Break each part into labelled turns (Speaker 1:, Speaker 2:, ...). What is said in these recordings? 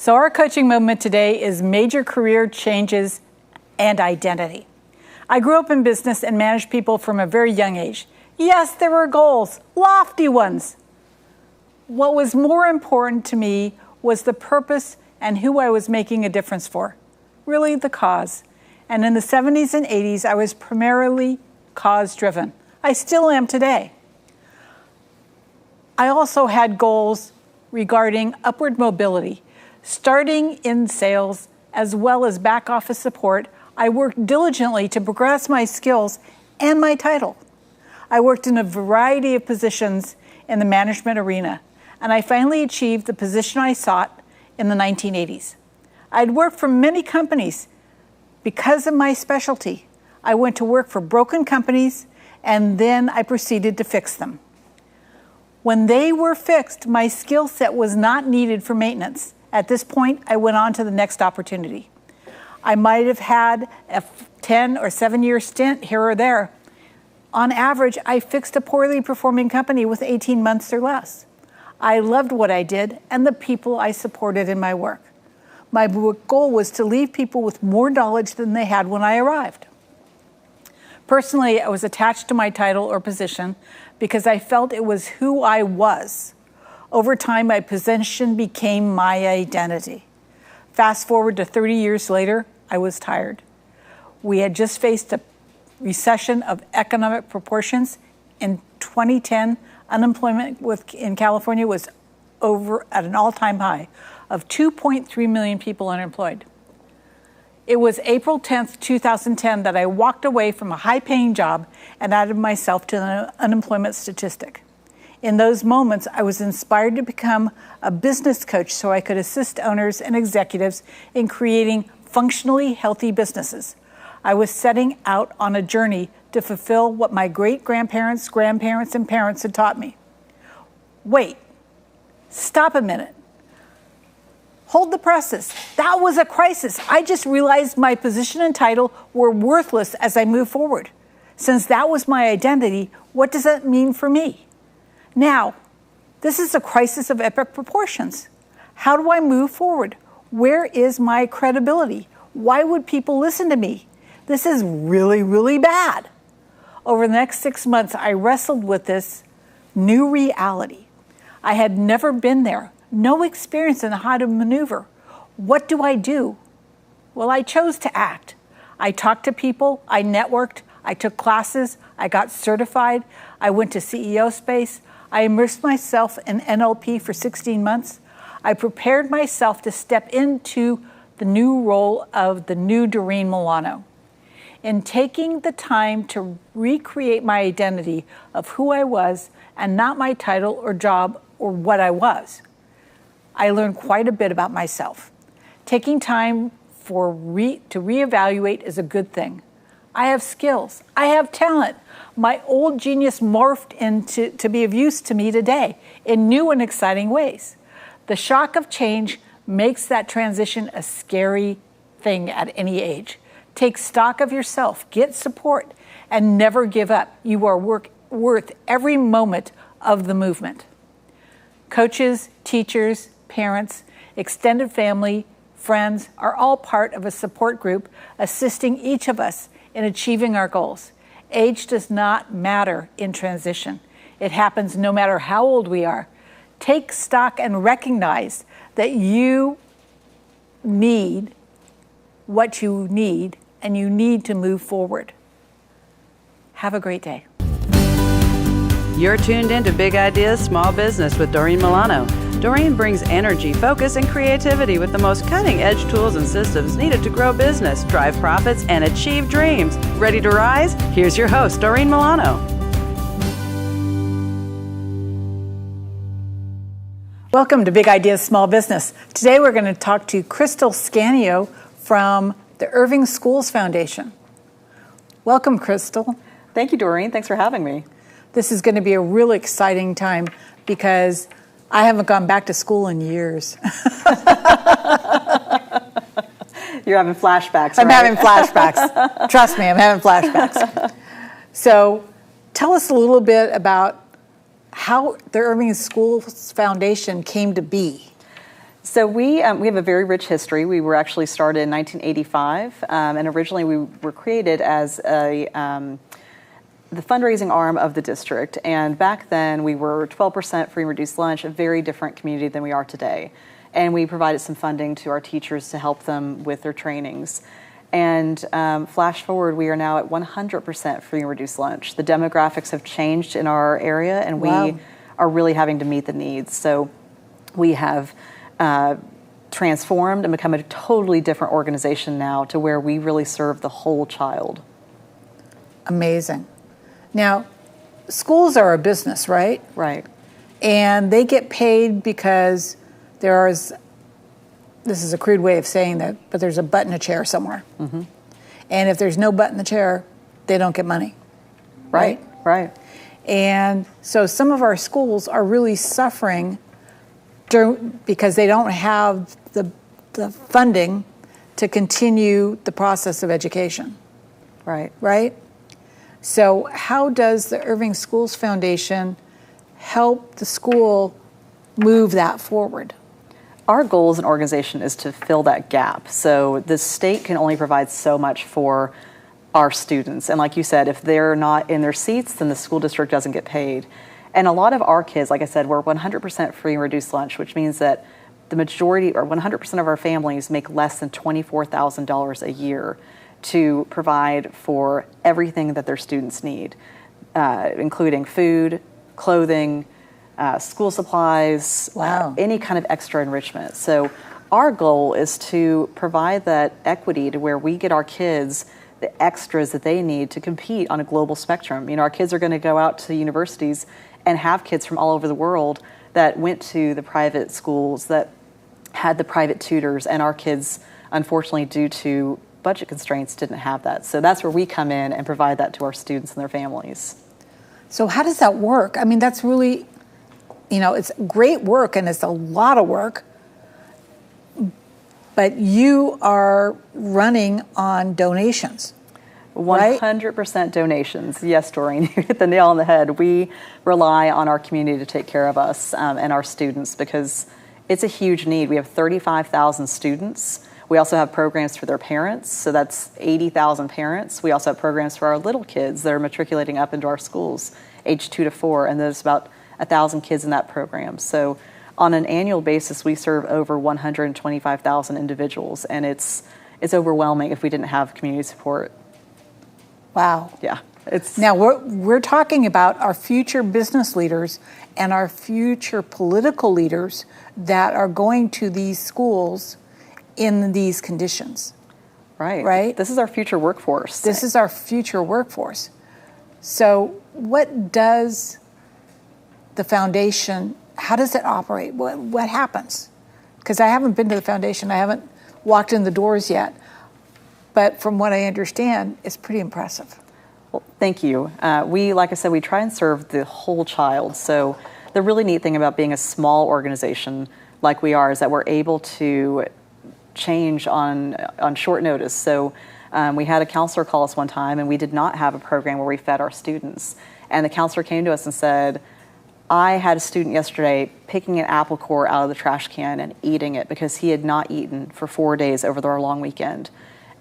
Speaker 1: So our coaching movement today is major career changes and identity. I grew up in business and managed people from a very young age. Yes, there were goals, lofty ones. What was more important to me was the purpose and who I was making a difference for, really the cause. And in the 70s and 80s, I was primarily cause-driven. I still am today. I also had goals regarding upward mobility. Starting in sales as well as back office support, I worked diligently to progress my skills and my title. I worked in a variety of positions in the management arena, and I finally achieved the position I sought in the 1980s. I'd worked for many companies because of my specialty. I went to work for broken companies, and then I proceeded to fix them. When they were fixed, my skill set was not needed for maintenance. At this point, I went on to the next opportunity. I might have had a 10 or 7-year stint here or there. On average, I fixed a poorly performing company with 18 months or less. I loved what I did and the people I supported in my work. My goal was to leave people with more knowledge than they had when I arrived. Personally, I was attached to my title or position because I felt it was who I was. Over time, my position became my identity. Fast forward to 30 years later, I was tired. We had just faced a recession of economic proportions. In 2010, unemployment in California was over at an all-time high of 2.3 million people unemployed. It was April 10th, 2010 that I walked away from a high-paying job and added myself to the unemployment statistic. In those moments, I was inspired to become a business coach so I could assist owners and executives in creating functionally healthy businesses. I was setting out on a journey to fulfill what my great-grandparents, grandparents, and parents had taught me. Wait, stop a minute. Hold the presses. That was a crisis. I just realized my position and title were worthless as I move forward. Since that was my identity, what does that mean for me? Now, this is a crisis of epic proportions. How do I move forward? Where is my credibility? Why would people listen to me? This is really, really bad. Over the next 6 months, I wrestled with this new reality. I had never been there, no experience in how to maneuver. What do I do? Well, I chose to act. I talked to people, I networked, I took classes, I got certified, I went to CEO space, I immersed myself in NLP for 16 months. I prepared myself to step into the new role of the new Doreen Milano. In taking the time to recreate my identity of who I was and not my title or job or what I was, I learned quite a bit about myself. Taking time to reevaluate is a good thing. I have skills. I have talent. My old genius morphed to be of use to me today in new and exciting ways. The shock of change makes that transition a scary thing at any age. Take stock of yourself, get support, and never give up. You are worth every moment of the movement. Coaches, teachers, parents, extended family, friends are all part of a support group assisting each of us in achieving our goals. Age does not matter in transition. It happens no matter how old we are. Take stock and recognize that you need what you need and you need to move forward. Have a great day.
Speaker 2: You're tuned into Big Ideas Small Business with Doreen Milano. Doreen brings energy, focus, and creativity with the most cutting-edge tools and systems needed to grow business, drive profits, and achieve dreams. Ready to rise? Here's your host, Doreen Milano.
Speaker 1: Welcome to Big Ideas Small Business. Today we're going to talk to Crystal Scanio from the Irving Schools Foundation. Welcome, Crystal.
Speaker 3: Thank you, Doreen. Thanks for having me.
Speaker 1: This is going to be a really exciting time because I haven't gone back to school in years.
Speaker 3: You're having flashbacks,
Speaker 1: I'm
Speaker 3: right?
Speaker 1: having flashbacks. Trust me, I'm having flashbacks. So tell us a little bit about how the Irving Schools Foundation came to be.
Speaker 3: So we have a very rich history. We were actually started in 1985, and originally we were created as the fundraising arm of the district. And back then we were 12% free and reduced lunch, a very different community than we are today. And we provided some funding to our teachers to help them with their trainings. And flash forward, we are now at 100% free and reduced lunch. The demographics have changed in our area, and
Speaker 1: Wow.
Speaker 3: we are really having to meet the needs. So we have transformed and become a totally different organization now to where we really serve the whole child.
Speaker 1: Amazing. Now, schools are a business, right?
Speaker 3: Right.
Speaker 1: And they get paid because this is a crude way of saying that, but there's a butt in a chair somewhere.
Speaker 3: Mm-hmm.
Speaker 1: And if there's no butt in the chair, they don't get money.
Speaker 3: Right. Right.
Speaker 1: And so some of our schools are really suffering because they don't have the funding to continue the process of education.
Speaker 3: Right.
Speaker 1: Right? So how does the Irving Schools Foundation help the school move that forward?
Speaker 3: Our goal as an organization is to fill that gap. So the state can only provide so much for our students. And like you said, if they're not in their seats, then the school district doesn't get paid. And a lot of our kids, like I said, we're 100% free and reduced lunch, which means that the majority or 100% of our families make less than $24,000 a year to provide for everything that their students need, including food, clothing, school supplies,
Speaker 1: Wow.
Speaker 3: Any kind of extra enrichment. So our goal is to provide that equity to where we get our kids the extras that they need to compete on a global spectrum. You know, our kids are going to go out to universities and have kids from all over the world that went to the private schools, that had the private tutors, and our kids, unfortunately, due to budget constraints, didn't have that. So that's where we come in and provide that to our students and their families.
Speaker 1: So how does that work? I mean, that's really, it's great work and it's a lot of work, but you are running on donations.
Speaker 3: 100% donations. Yes, Doreen, you hit the nail on the head. We rely on our community to take care of us and our students because it's a huge need. We have 35,000 students. We also have programs for their parents, so that's 80,000 parents. We also have programs for our little kids that are matriculating up into our schools, age 2 to 4, and there's about 1,000 kids in that program. So on an annual basis, we serve over 125,000 individuals, and it's overwhelming if we didn't have community support.
Speaker 1: Wow.
Speaker 3: Yeah.
Speaker 1: Now we're talking about our future business leaders and our future political leaders that are going to these schools in these conditions.
Speaker 3: Right.
Speaker 1: Right?
Speaker 3: This is our future workforce.
Speaker 1: This is our future workforce. So what does the foundation, how does it operate? What happens? Because I haven't been to the foundation. I haven't walked in the doors yet. But from what I understand, it's pretty impressive.
Speaker 3: Well, thank you. Like I said, we try and serve the whole child. So the really neat thing about being a small organization like we are is that we're able to change on short notice. So we had a counselor call us one time, and we did not have a program where we fed our students. And the counselor came to us and said, I had a student yesterday picking an apple core out of the trash can and eating it because he had not eaten for 4 days over our long weekend.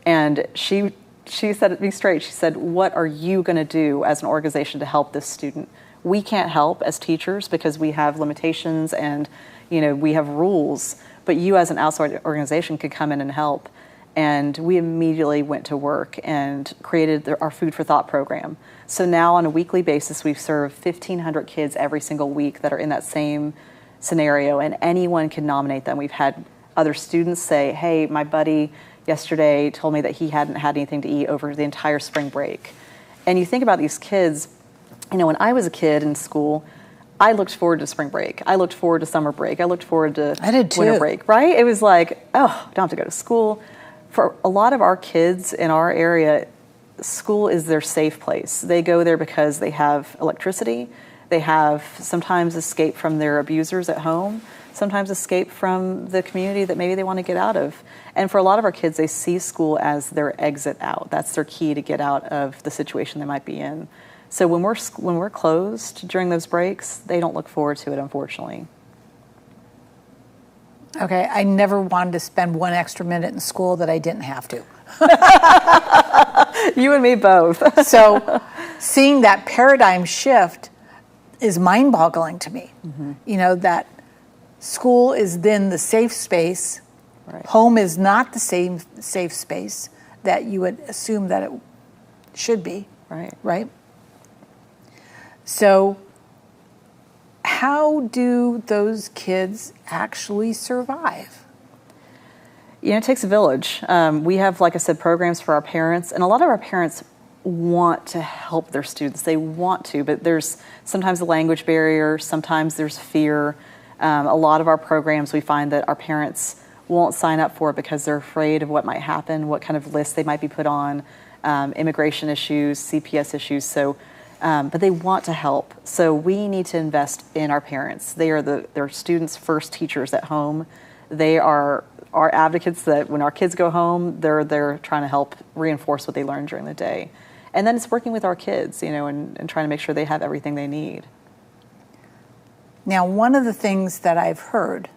Speaker 3: And she said it to me straight. She said, what are you going to do as an organization to help this student? We can't help as teachers because we have limitations and we have rules, but you as an outside organization could come in and help. And we immediately went to work and created our Food for Thought program. So now on a weekly basis, we serve 1,500 kids every single week that are in that same scenario, and anyone can nominate them. We've had other students say, hey, my buddy yesterday told me that he hadn't had anything to eat over the entire spring break. And you think about these kids, when I was a kid in school, I looked forward to spring break. I looked forward to summer break. I looked forward to winter break, right? It was like, oh, I don't have to go to school. For a lot of our kids in our area, school is their safe place. They go there because they have electricity. They have sometimes escape from their abusers at home, sometimes escape from the community that maybe they want to get out of. And for a lot of our kids, they see school as their exit out. That's their key to get out of the situation they might be in. So when we're closed during those breaks, they don't look forward to it, unfortunately.
Speaker 1: Okay, I never wanted to spend one extra minute in school that I didn't have to.
Speaker 3: You and me both.
Speaker 1: So seeing that paradigm shift is mind-boggling to me. That school is then the safe space.
Speaker 3: Right.
Speaker 1: Home is not the same safe space that you would assume that it should be. Right? So how do those kids actually survive?
Speaker 3: It takes a village. We have, like I said, programs for our parents, and a lot of our parents want to help their students. They want to, but there's sometimes a language barrier, sometimes there's fear. A lot of our programs, we find that our parents won't sign up for it because they're afraid of what might happen, what kind of list they might be put on, immigration issues, CPS issues. So, but they want to help. So we need to invest in our parents. They are their students' first teachers at home. They are our advocates that when our kids go home, they're there trying to help reinforce what they learned during the day. And then it's working with our kids, and trying to make sure they have everything they need.
Speaker 1: Now, one of the things that I've heard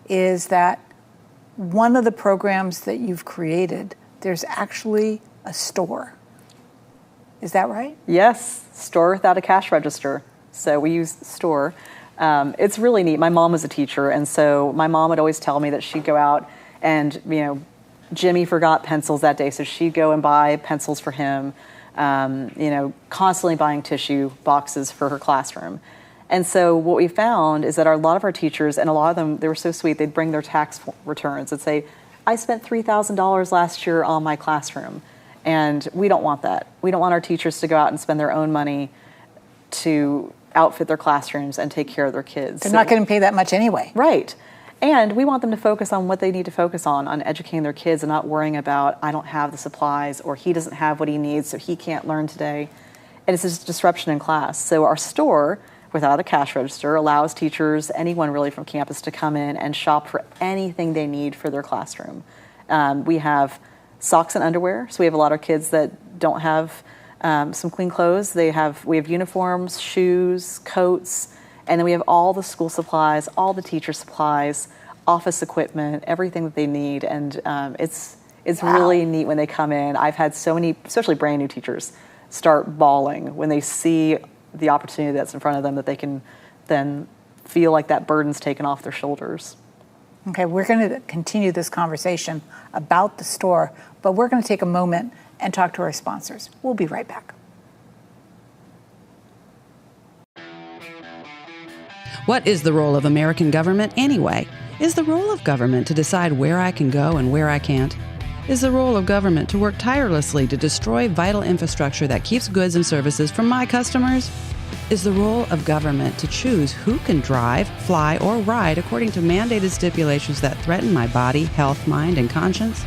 Speaker 1: is that one of the programs that you've created, there's actually a store. Is that right?
Speaker 3: Yes, store without a cash register. So we use store. It's really neat. My mom was a teacher, and so my mom would always tell me that she'd go out and, Jimmy forgot pencils that day, so she'd go and buy pencils for him, constantly buying tissue boxes for her classroom. And so what we found is that a lot of our teachers, and a lot of them, they were so sweet, they'd bring their tax returns and say, I spent $3,000 last year on my classroom. And we don't want that. We don't want our teachers to go out and spend their own money to outfit their classrooms and take care of their kids.
Speaker 1: They're not going to pay that much anyway.
Speaker 3: Right. And we want them to focus on what they need to focus on educating their kids and not worrying about, I don't have the supplies, or he doesn't have what he needs, so he can't learn today. And it's this disruption in class. So our store, without a cash register, allows teachers, anyone really from campus, to come in and shop for anything they need for their classroom. We have socks and underwear, so we have a lot of kids that don't have some clean clothes. We have uniforms, shoes, coats, and then we have all the school supplies, all the teacher supplies, office equipment, everything that they need. And it's really neat when they come in. I've had so many, especially brand new teachers, start bawling when they see the opportunity that's in front of them, that they can then feel like that burden's taken off their shoulders.
Speaker 1: Okay, we're going to continue this conversation about the store, but we're going to take a moment and talk to our sponsors. We'll be right back.
Speaker 2: What is the role of American government anyway? Is the role of government to decide where I can go and where I can't? Is the role of government to work tirelessly to destroy vital infrastructure that keeps goods and services from my customers? Is the role of government to choose who can drive, fly, or ride according to mandated stipulations that threaten my body, health, mind, and conscience?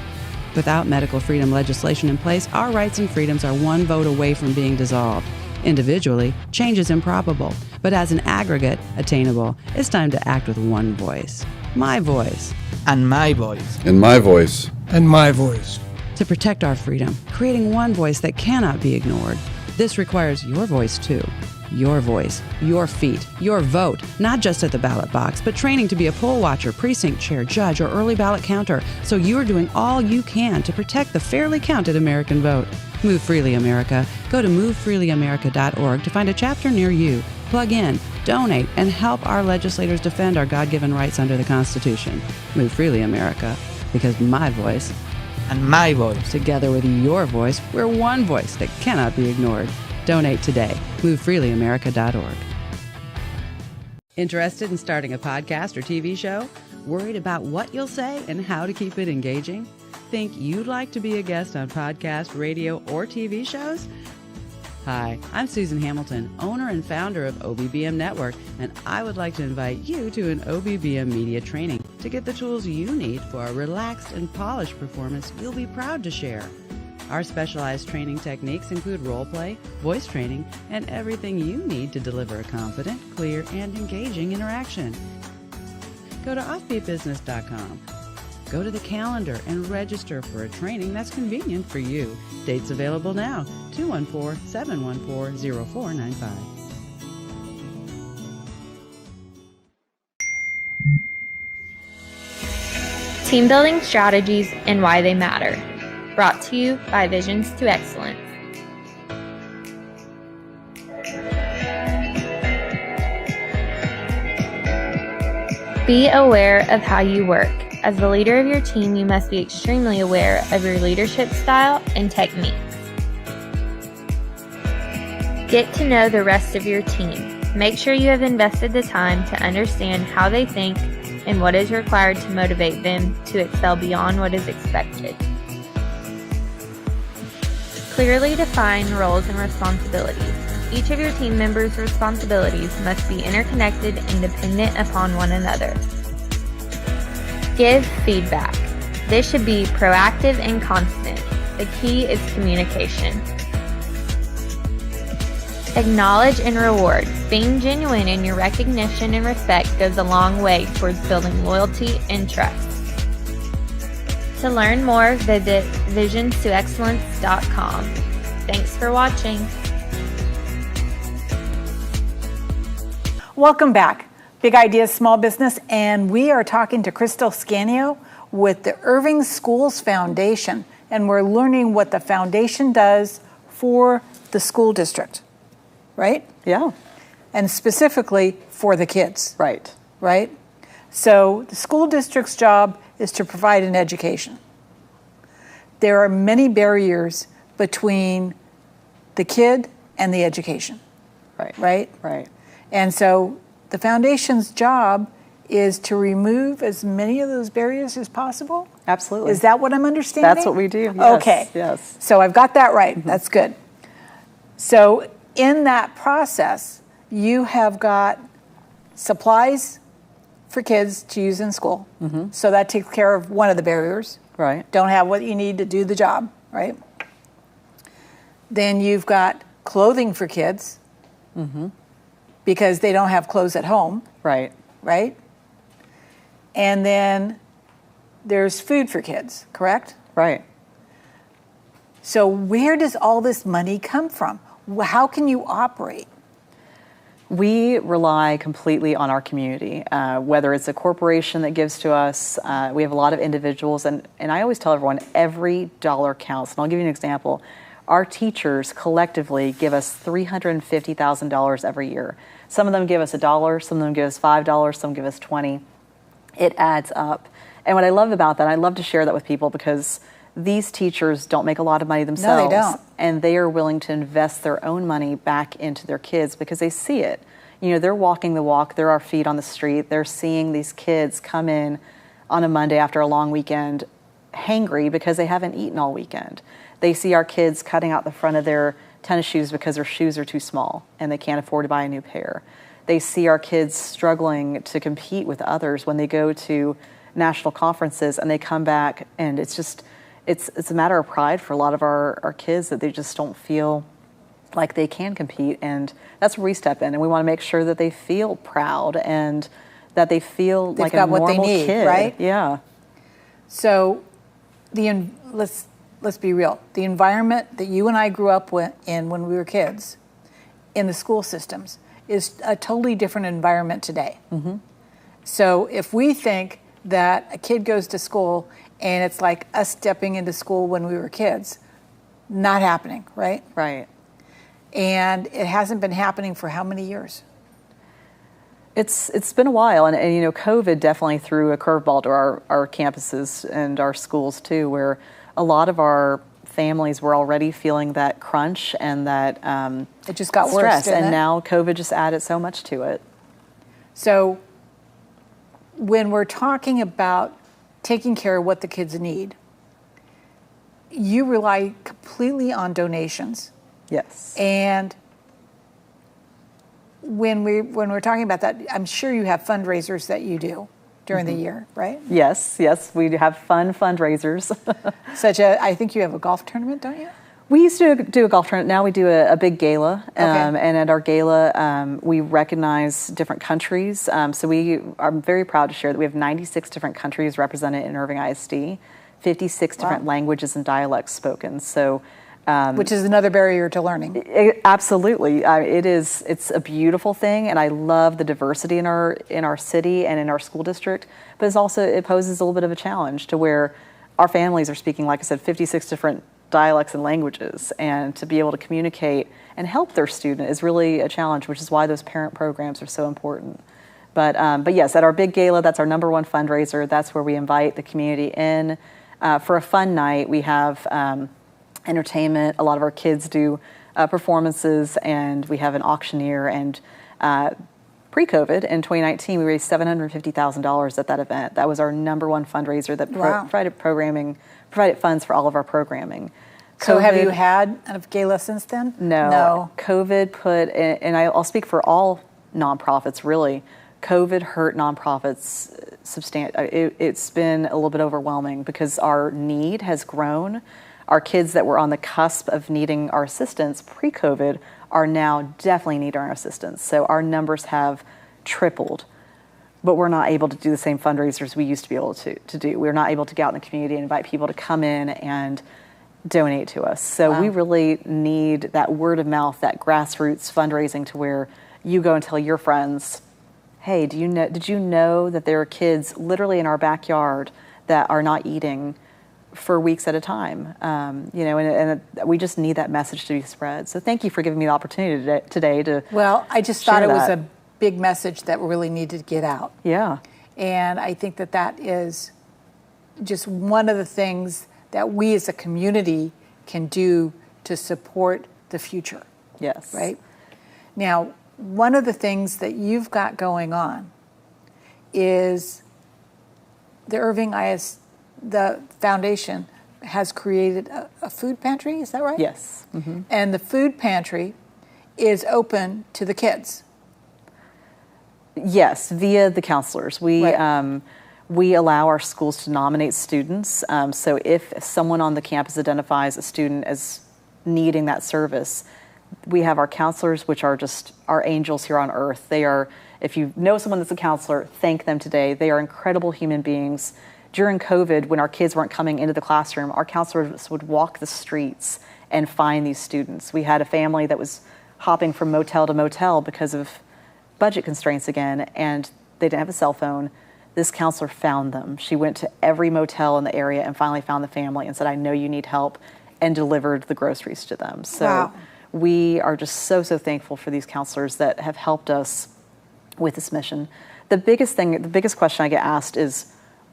Speaker 2: Without medical freedom legislation in place, our rights and freedoms are one vote away from being dissolved. Individually, change is improbable, but as an aggregate, attainable. It's time to act with one voice. My voice.
Speaker 4: And my voice.
Speaker 5: And my voice.
Speaker 6: And my voice.
Speaker 2: To protect our freedom, creating one voice that cannot be ignored. This requires your voice too. Your voice, your feet, your vote, not just at the ballot box, but training to be a poll watcher, precinct chair, judge, or early ballot counter, so you're doing all you can to protect the fairly counted American vote. Move Freely America. Go to movefreelyamerica.org to find a chapter near you. Plug in, donate, and help our legislators defend our God-given rights under the Constitution. Move Freely America, because my voice
Speaker 4: and my voice,
Speaker 2: together with your voice, we're one voice that cannot be ignored. Donate today. MoveFreelyAmerica.org. Interested in starting a podcast or TV show? Worried about what you'll say and how to keep it engaging? Think you'd like to be a guest on podcast, radio, or TV shows? Hi, I'm Susan Hamilton, owner and founder of OBBM Network, and I would like to invite you to an OBBM media training to get the tools you need for a relaxed and polished performance you'll be proud to share. Our specialized training techniques include role play, voice training, and everything you need to deliver a confident, clear, and engaging interaction. Go to offbeatbusiness.com. Go to the calendar and register for a training that's convenient for you. Dates available now, 214-714-0495.
Speaker 5: Team building strategies and why they matter. Brought to you by Visions to Excellence. Be aware of how you work. As the leader of your team, you must be extremely aware of your leadership style and techniques. Get to know the rest of your team. Make sure you have invested the time to understand how they think and what is required to motivate them to excel beyond what is expected. Clearly define roles and responsibilities. Each of your team members' responsibilities must be interconnected and dependent upon one another. Give feedback. This should be proactive and constant. The key is communication. Acknowledge and reward. Being genuine in your recognition and respect goes a long way towards building loyalty and trust. To learn more, visit visionstoexcellence.com. Thanks for watching.
Speaker 1: Welcome back. Big Ideas Small Business, and we are talking to Crystal Scanio with the Irving Schools Foundation, and we're learning what the foundation does for the school district, right?
Speaker 3: Yeah.
Speaker 1: And specifically for the kids.
Speaker 3: Right.
Speaker 1: Right? So the school district's job is to provide an education. There are many barriers between the kid and the education.
Speaker 3: Right.
Speaker 1: Right?
Speaker 3: Right.
Speaker 1: And so the foundation's job is to remove as many of those barriers as possible?
Speaker 3: Absolutely.
Speaker 1: Is that what I'm understanding?
Speaker 3: That's what we do. Yes.
Speaker 1: Okay.
Speaker 3: Yes.
Speaker 1: So I've got that right. Mm-hmm. That's good. So in that process, you have got supplies for kids to use in school. Mm-hmm. So that takes care of one of the barriers.
Speaker 3: Right.
Speaker 1: Don't have what you need to do the job, right? Then you've got clothing for kids. Mm-hmm. Because they don't have clothes at home.
Speaker 3: Right.
Speaker 1: Right? And then there's food for kids, correct?
Speaker 3: Right.
Speaker 1: So where does all this money come from? How can you operate?
Speaker 3: We rely completely on our community, whether it's a corporation that gives to us. We have a lot of individuals, and I always tell everyone every dollar counts. And I'll give you an example. Our teachers collectively give us $350,000 every year. Some of them give us $1, some of them give us $5, some give us $20. It adds up. And what I love about that, I love to share that with people because these teachers don't make a lot of money themselves.
Speaker 1: No, they don't.
Speaker 3: And they are willing to invest their own money back into their kids because they see it. You know, they're walking the walk, they're our feet on the street, they're seeing these kids come in on a Monday after a long weekend hangry because they haven't eaten all weekend. They see our kids cutting out the front of their tennis shoes because their shoes are too small and they can't afford to buy a new pair. They see our kids struggling to compete with others when they go to national conferences and they come back and it's a matter of pride for a lot of our kids that they just don't feel like they can compete, and that's where we step in and we want to make sure that they feel proud and that they feel
Speaker 1: They've
Speaker 3: like
Speaker 1: got
Speaker 3: a normal
Speaker 1: what they need,
Speaker 3: kid.
Speaker 1: Right?
Speaker 3: Yeah.
Speaker 1: So let's be real. The environment that you and I grew up in when we were kids in the school systems is a totally different environment today. Mm-hmm. So if we think that a kid goes to school and it's like us stepping into school when we were kids, not happening, right?
Speaker 3: Right.
Speaker 1: And it hasn't been happening for how many years?
Speaker 3: It's been a while, and you know, COVID definitely threw a curveball to our campuses and our schools too, where a lot of our families were already feeling that crunch and that
Speaker 1: it just got
Speaker 3: stress,
Speaker 1: worse, didn't
Speaker 3: and
Speaker 1: it?
Speaker 3: now COVID just added so much to it.
Speaker 1: So when we're talking about taking care of what the kids need, you rely completely on donations.
Speaker 3: Yes.
Speaker 1: And when we're talking about that, I'm sure you have fundraisers that you do during the year, right?
Speaker 3: Yes, we have fun fundraisers.
Speaker 1: I think you have a golf tournament, don't you?
Speaker 3: We used to do a golf tournament. Now we do a big gala.
Speaker 1: Okay.
Speaker 3: And at our gala, we recognize different countries. So we are very proud to share that we have 96 different countries represented in Irving ISD, 56 different languages and dialects spoken. So
Speaker 1: Which is another barrier to learning.
Speaker 3: Absolutely, it's a beautiful thing, and I love the diversity in our city and in our school district. But it poses a little bit of a challenge to where our families are speaking, like I said, 56 different dialects and languages, and to be able to communicate and help their student is really a challenge, which is why those parent programs are so important. But yes, at our big gala, that's our #1 fundraiser. That's where we invite the community in for a fun night. We have entertainment. A lot of our kids do performances, and we have an auctioneer. And pre-COVID in 2019, we raised $750,000 at that event. That was our #1 fundraiser that provided funds for all of our programming.
Speaker 1: So have you had a gala since then?
Speaker 3: No. COVID and I'll speak for all nonprofits really. COVID hurt nonprofits it's been a little bit overwhelming because our need has grown. Our kids that were on the cusp of needing our assistance pre-COVID are now definitely needing our assistance. So our numbers have tripled, but we're not able to do the same fundraisers we used to be able to do. We're not able to get out in the community and invite people to come in and donate to us. So we really need that word of mouth, that grassroots fundraising to where you go and tell your friends, hey, did you know that there are kids literally in our backyard that are not eating for weeks at a time? And we just need that message to be spread. So thank you for giving me the opportunity today to
Speaker 1: Well, I just thought it was a big message that really needed to get out.
Speaker 3: Yeah.
Speaker 1: And I think that is just one of the things that we as a community can do to support the future.
Speaker 3: Yes.
Speaker 1: Right? Now, one of the things that you've got going on is the the foundation has created a food pantry, is that right?
Speaker 3: Yes. Mm-hmm.
Speaker 1: And the food pantry is open to the kids.
Speaker 3: Yes, via the counselors. We allow our schools to nominate students. So if someone on the campus identifies a student as needing that service, we have our counselors, which are just our angels here on earth. They are, if you know someone that's a counselor, thank them today. They are incredible human beings. During COVID, when our kids weren't coming into the classroom, our counselors would walk the streets and find these students. We had a family that was hopping from motel to motel because of budget constraints again, and they didn't have a cell phone. This counselor found them. She went to every motel in the area and finally found the family and said, I know you need help, and delivered the groceries to them. So we are just so thankful for these counselors that have helped us with this mission. The biggest question I get asked is,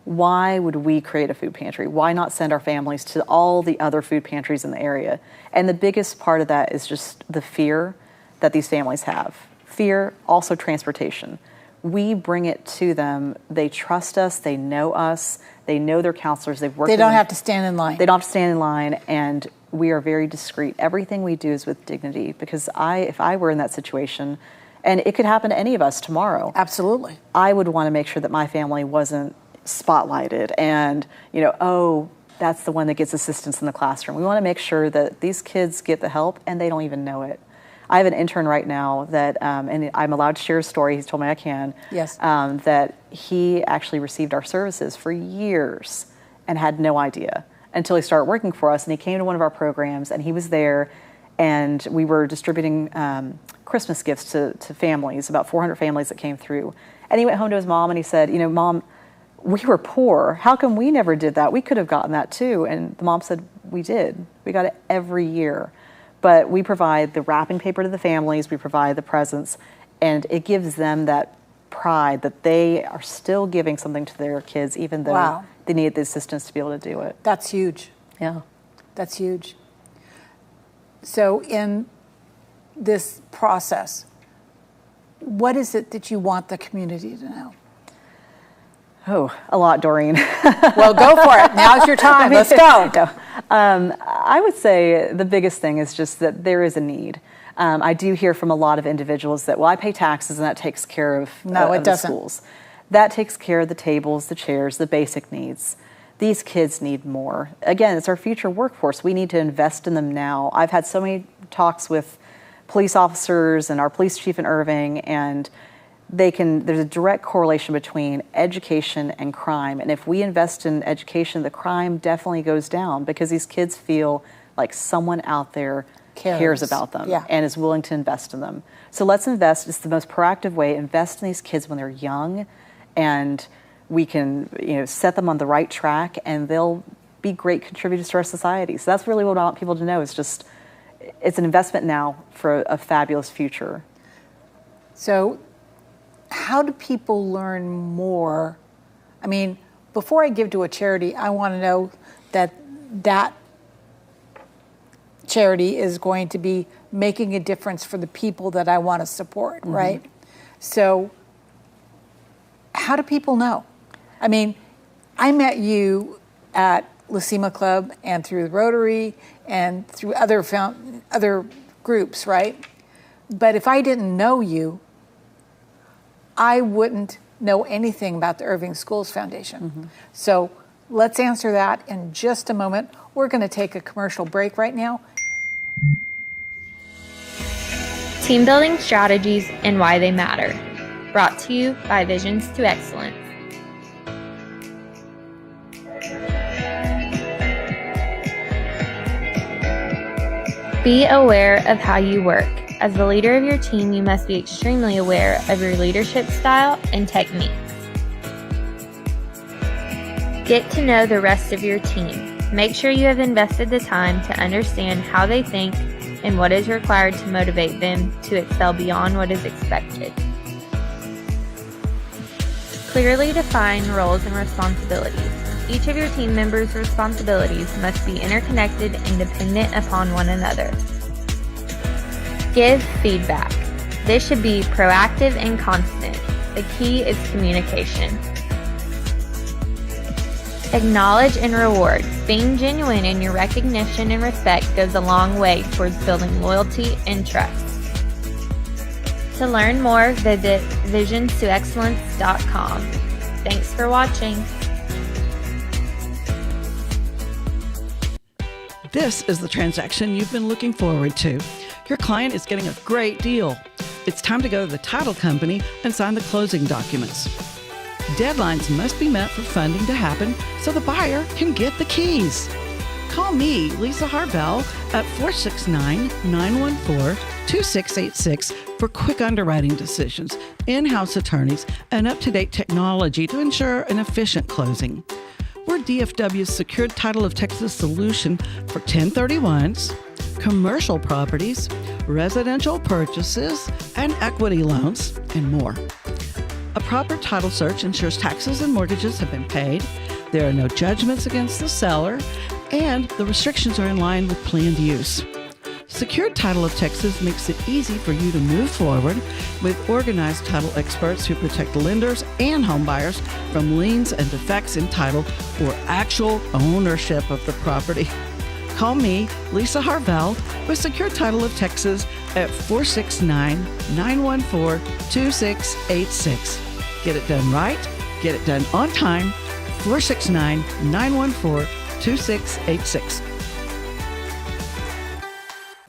Speaker 3: why would we create a food pantry? Why not send our families to all the other food pantries in the area? And the biggest part of that is just the fear that these families have. Fear, also transportation. We bring it to them. They trust us. They know us. They know their counselors. They've worked.
Speaker 1: They don't have to stand in line.
Speaker 3: They don't have to stand in line, and we are very discreet. Everything we do is with dignity, because if I were in that situation, and it could happen to any of us tomorrow.
Speaker 1: Absolutely.
Speaker 3: I would want to make sure that my family wasn't spotlighted and, oh, that's the one that gets assistance in the classroom. We want to make sure that these kids get the help and they don't even know it. I have an intern right now that, and I'm allowed to share a story, he's told me I can,
Speaker 1: yes.
Speaker 3: That he actually received our services for years and had no idea until he started working for us, and he came to one of our programs and he was there, and we were distributing Christmas gifts to families, about 400 families that came through. And he went home to his mom and he said, Mom, we were poor. How come we never did that? We could have gotten that too. And the mom said, we did. We got it every year. But we provide the wrapping paper to the families, we provide the presents, and it gives them that pride that they are still giving something to their kids, even though they need the assistance to be able to do it.
Speaker 1: That's huge.
Speaker 3: Yeah.
Speaker 1: That's huge. So in this process, what is it that you want the community to know?
Speaker 3: Oh, a lot, Doreen.
Speaker 1: Well, go for it. Now's your time. Let's go.
Speaker 3: No. I would say the biggest thing is just that there is a need. I do hear from a lot of individuals that, I pay taxes and that takes care of, the schools. That takes care of the tables, the chairs, the basic needs. These kids need more. Again, it's our future workforce. We need to invest in them now. I've had so many talks with police officers and our police chief in Irving, and there's a direct correlation between education and crime. And if we invest in education, the crime definitely goes down, because these kids feel like someone out there
Speaker 1: Cares
Speaker 3: about them
Speaker 1: Yeah.
Speaker 3: and is willing to invest in them. So let's invest. It's the most proactive way. Invest in these kids when they're young, and we can set them on the right track, and they'll be great contributors to our society. So that's really what I want people to know, is just it's an investment now for a fabulous future.
Speaker 1: So how do people learn more? I mean, before I give to a charity, I want to know that that charity is going to be making a difference for the people that I want to support, right? So how do people know? I mean, I met you at Lysema Club and through the Rotary and through other groups, right? But if I didn't know you, I wouldn't know anything about the Irving Schools Foundation. So let's answer that in just a moment. We're going to take a commercial break right now.
Speaker 5: Team building strategies and why they matter. Brought to you by Visions to Excellence. Be aware of how you work. As the leader of your team, you must be extremely aware of your leadership style and techniques. Get to know the rest of your team. Make sure you have invested the time to understand how they think and what is required to motivate them to excel beyond what is expected. Clearly define roles and responsibilities. Each of your team members' responsibilities must be interconnected and dependent upon one another. Give feedback. This should be proactive and constant. The key is communication. Acknowledge and reward. Being genuine in your recognition and respect goes a long way towards building loyalty and trust. To learn more, visit visionstoexcellence.com. Thanks for watching.
Speaker 6: This is the transaction you've been looking forward to. Your client is getting a great deal. It's time to go to the title company and sign the closing documents. Deadlines must be met for funding to happen so the buyer can get the keys. Call me, Lisa Harvell, at 469-914-2686 for quick underwriting decisions, in-house attorneys, and up-to-date technology to ensure an efficient closing. We're DFW's secured title of Texas solution for 1031s, commercial properties, residential purchases, and equity loans, and more. A proper title search ensures taxes and mortgages have been paid, there are no judgments against the seller, and the restrictions are in line with planned use. Secured Title of Texas makes it easy for you to move forward with organized title experts who protect lenders and homebuyers from liens and defects in title or actual ownership of the property. Call me, Lisa Harvell, with Secured Title of Texas at 469-914-2686. Get it done right, get it done on time, 469-914-2686.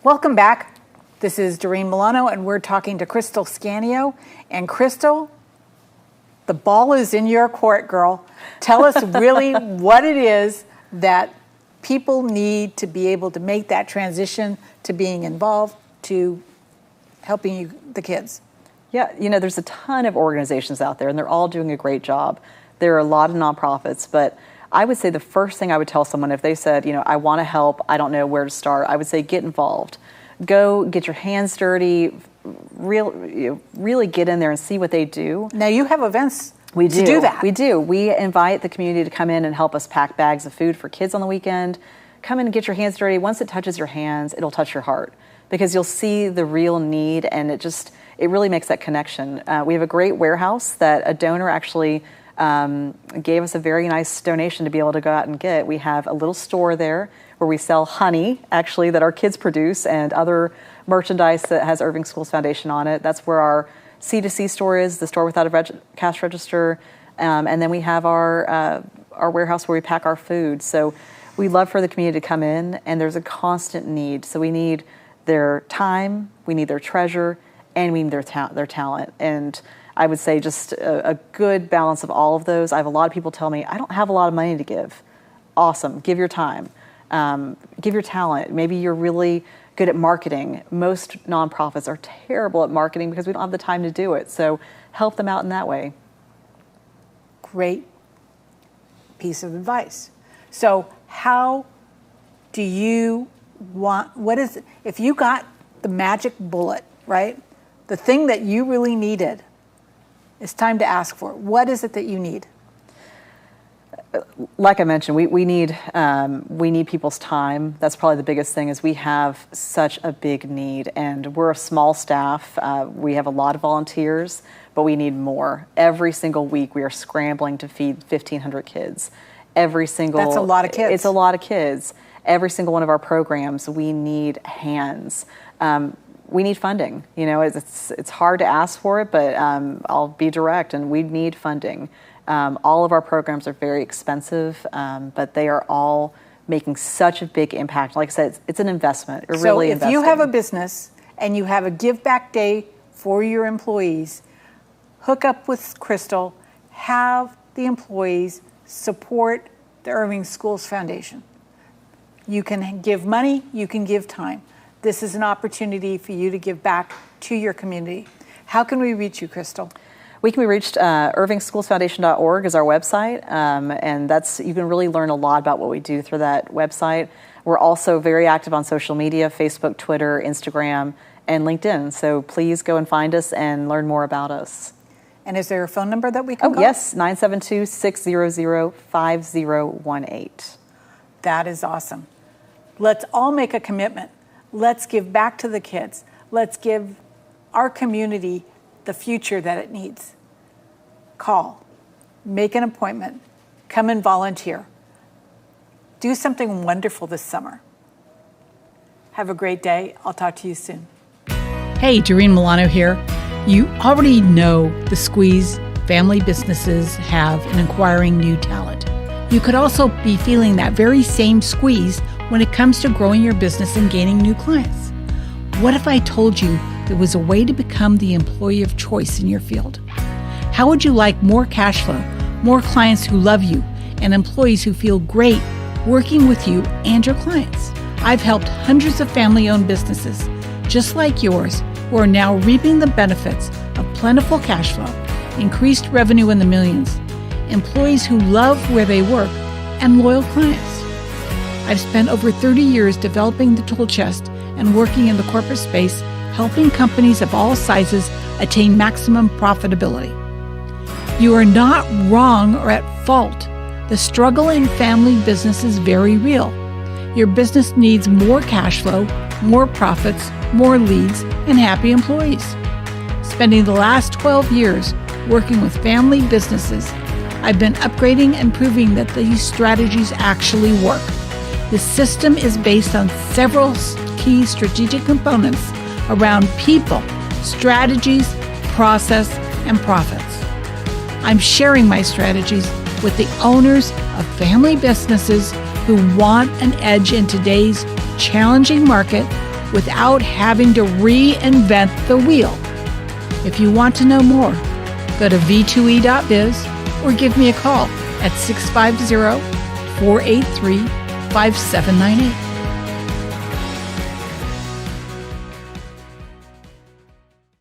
Speaker 1: Welcome back. This is Doreen Milano, and we're talking to Crystal Scanio. And Crystal, the ball is in your court, girl. Tell us really what it is that people need to be able to make that transition to being involved, to helping the kids.
Speaker 3: Yeah, there's a ton of organizations out there, and they're all doing a great job. There are a lot of nonprofits, but I would say the first thing I would tell someone if they said, I want to help, I don't know where to start, I would say get involved. Go get your hands dirty, really get in there and see what they do.
Speaker 1: Now you have events
Speaker 3: to do
Speaker 1: that.
Speaker 3: We do. We invite the community to come in and help us pack bags of food for kids on the weekend. Come in and get your hands dirty. Once it touches your hands, it'll touch your heart because you'll see the real need, and it really makes that connection. We have a great warehouse that a donor actually gave us a very nice donation to be able to go out and get. We have a little store there where we sell honey, actually, that our kids produce, and other merchandise that has Irving Schools Foundation on it. That's where our C2C store is, the store without a cash register. And then we have our warehouse where we pack our food. So we love for the community to come in, and there's a constant need. So we need their time, we need their treasure, and we need their talent. And I would say just a good balance of all of those. I have a lot of people tell me, I don't have a lot of money to give. Awesome, give your time. Give your talent. Maybe you're really good at marketing. Most nonprofits are terrible at marketing because we don't have the time to do it. So help them out in that way.
Speaker 1: Great piece of advice. So how do you want, if you got the magic bullet, right? The thing that you really needed, it's time to ask for it. What is it that you need?
Speaker 3: Like I mentioned, we need people's time. That's probably the biggest thing, is we have such a big need, and we're a small staff. We have a lot of volunteers, but we need more. Every single week we are scrambling to feed 1,500 kids. That's a lot of kids. It's a lot of kids. Every single one of our programs, we need hands. We need funding. You know, it's hard to ask for it, but I'll be direct, and we need funding. All of our programs are very expensive, but they are all making such a big impact. Like I said, it's an investment.
Speaker 1: So if you have a business and you have a give back day for your employees, hook up with Crystal, have the employees support the Irving Schools Foundation. You can give money, you can give time. This is an opportunity for you to give back to your community. How can we reach you, Crystal?
Speaker 3: We can be reached, irvingschoolsfoundation.org is our website, and you can really learn a lot about what we do through that website. We're also very active on social media, Facebook, Twitter, Instagram, and LinkedIn. So please go and find us and learn more about us.
Speaker 1: And is there a phone number that we can call?
Speaker 3: Yes, 972-600-5018.
Speaker 1: That is awesome. Let's all make a commitment. Let's give back to the kids. Let's give our community the future that it needs. Call, make an appointment, come and volunteer. Do something wonderful this summer. Have a great day. I'll talk to you soon. Hey, Doreen Milano here. You already know the squeeze family businesses have in acquiring new talent. You could also be feeling that very same squeeze when it comes to growing your business and gaining new clients. What if I told you there was a way to become the employee of choice in your field? How would you like more cash flow, more clients who love you, and employees who feel great working with you and your clients? I've helped hundreds of family-owned businesses, just like yours, who are now reaping the benefits of plentiful cash flow, increased revenue in the millions, employees who love where they work, and loyal clients. I've spent over 30 years developing the tool chest and working in the corporate space, helping companies of all sizes attain maximum profitability. You are not wrong or at fault. The struggle in family business is very real. Your business needs more cash flow, more profits, more leads, and happy employees. Spending the last 12 years working with family businesses, I've been upgrading and proving that these strategies actually work. The system is based on several key strategic components around people, strategies, process, and profits. I'm sharing my strategies with the owners of family businesses who want an edge in today's challenging market without having to reinvent the wheel. If you want to know more, go to v2e.biz or give me a call at 650-483-5798.